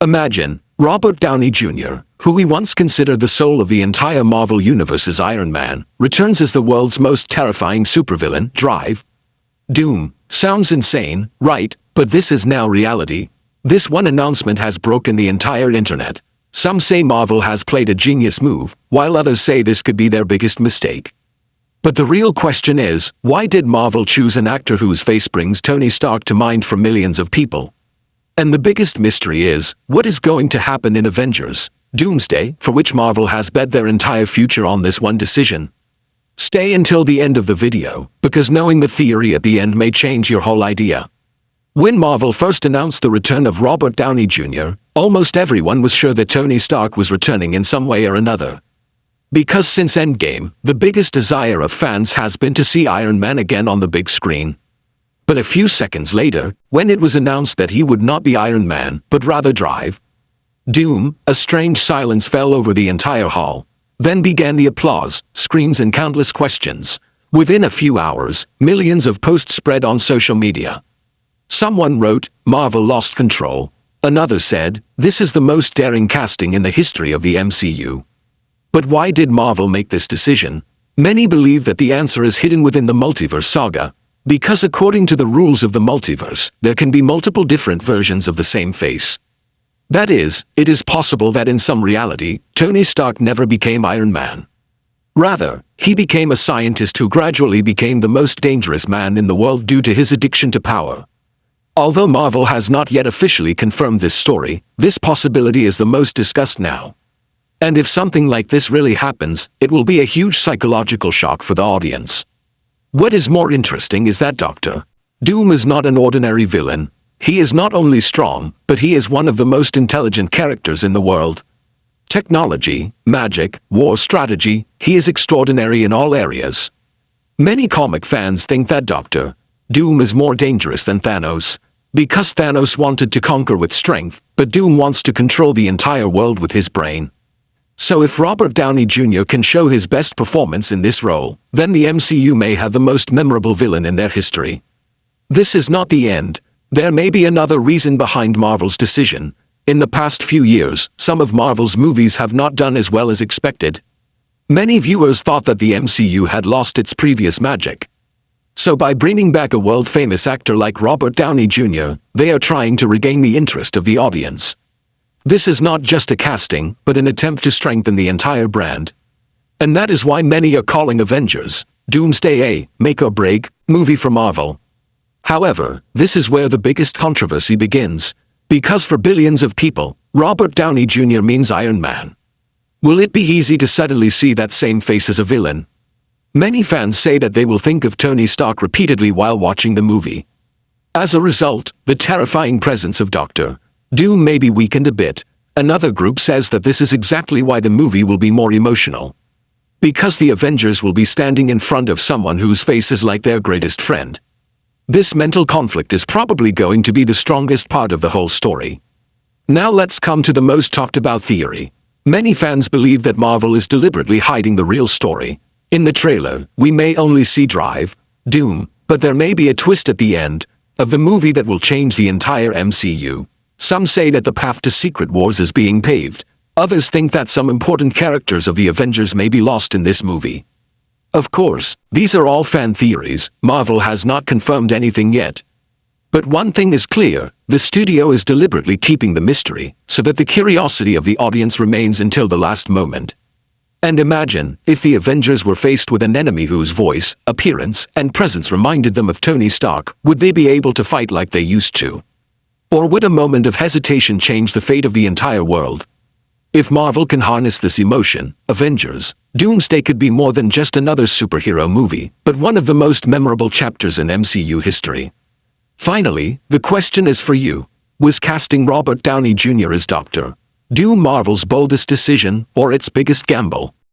Imagine, Robert Downey Jr., who we once considered the soul of the entire Marvel Universe as Iron Man, returns as the world's most terrifying supervillain. Drive. Doom. Sounds insane, right? But this is now reality. This one announcement has broken the entire internet. Some say Marvel has played a genius move, while others say this could be their biggest mistake. But the real question is, why did Marvel choose an actor whose face brings Tony Stark to mind for millions of people? And the biggest mystery is, what is going to happen in Avengers, Doomsday, for which Marvel has bet their entire future on this one decision? Stay until the end of the video, because knowing the theory at the end may change your whole idea. When Marvel first announced the return of Robert Downey Jr., almost everyone was sure that Tony Stark was returning in some way or another. Because since Endgame, the biggest desire of fans has been to see Iron Man again on the big screen. But a few seconds later, when it was announced that he would not be Iron Man, but rather Drive. Doom, a strange silence fell over the entire hall. Then began the applause, screams and countless questions. Within a few hours, millions of posts spread on social media. Someone wrote, "Marvel lost control." Another said, "This is the most daring casting in the history of the MCU." But why did Marvel make this decision? Many believe that the answer is hidden within the multiverse saga. Because according to the rules of the multiverse, there can be multiple different versions of the same face. That is, it is possible that in some reality, Tony Stark never became Iron Man. Rather, he became a scientist who gradually became the most dangerous man in the world due to his addiction to power. Although Marvel has not yet officially confirmed this story, this possibility is the most discussed now. And if something like this really happens, it will be a huge psychological shock for the audience. What is more interesting is that Dr. Doom is not an ordinary villain. He is not only strong, but he is one of the most intelligent characters in the world. Technology, magic, war strategy, he is extraordinary in all areas. Many comic fans think that Dr. Doom is more dangerous than Thanos. Because Thanos wanted to conquer with strength, but Doom wants to control the entire world with his brain. So if Robert Downey Jr. can show his best performance in this role, then the MCU may have the most memorable villain in their history. This is not the end. There may be another reason behind Marvel's decision. In the past few years, some of Marvel's movies have not done as well as expected. Many viewers thought that the MCU had lost its previous magic. So by bringing back a world-famous actor like Robert Downey Jr., they are trying to regain the interest of the audience. This is not just a casting, but an attempt to strengthen the entire brand. And that is why many are calling Avengers, Doomsday a make-or-break movie for Marvel. However, this is where the biggest controversy begins. Because for billions of people, Robert Downey Jr. means Iron Man. Will it be easy to suddenly see that same face as a villain? Many fans say that they will think of Tony Stark repeatedly while watching the movie. As a result, the terrifying presence of Dr. Doom may be weakened a bit. Another group says that this is exactly why the movie will be more emotional. Because the Avengers will be standing in front of someone whose face is like their greatest friend. This mental conflict is probably going to be the strongest part of the whole story. Now let's come to the most talked about theory. Many fans believe that Marvel is deliberately hiding the real story. In the trailer, we may only see Drive, Doom, but there may be a twist at the end of the movie that will change the entire MCU. Some say that the path to Secret Wars is being paved. Others think that some important characters of the Avengers may be lost in this movie. Of course, these are all fan theories. Marvel has not confirmed anything yet. But one thing is clear, the studio is deliberately keeping the mystery, so that the curiosity of the audience remains until the last moment. And imagine, if the Avengers were faced with an enemy whose voice, appearance, and presence reminded them of Tony Stark, would they be able to fight like they used to? Or would a moment of hesitation change the fate of the entire world? If Marvel can harness this emotion, Avengers, Doomsday could be more than just another superhero movie, but one of the most memorable chapters in MCU history. Finally, the question is for you. Was casting Robert Downey Jr. as Dr. Doom Marvel's boldest decision, or its biggest gamble?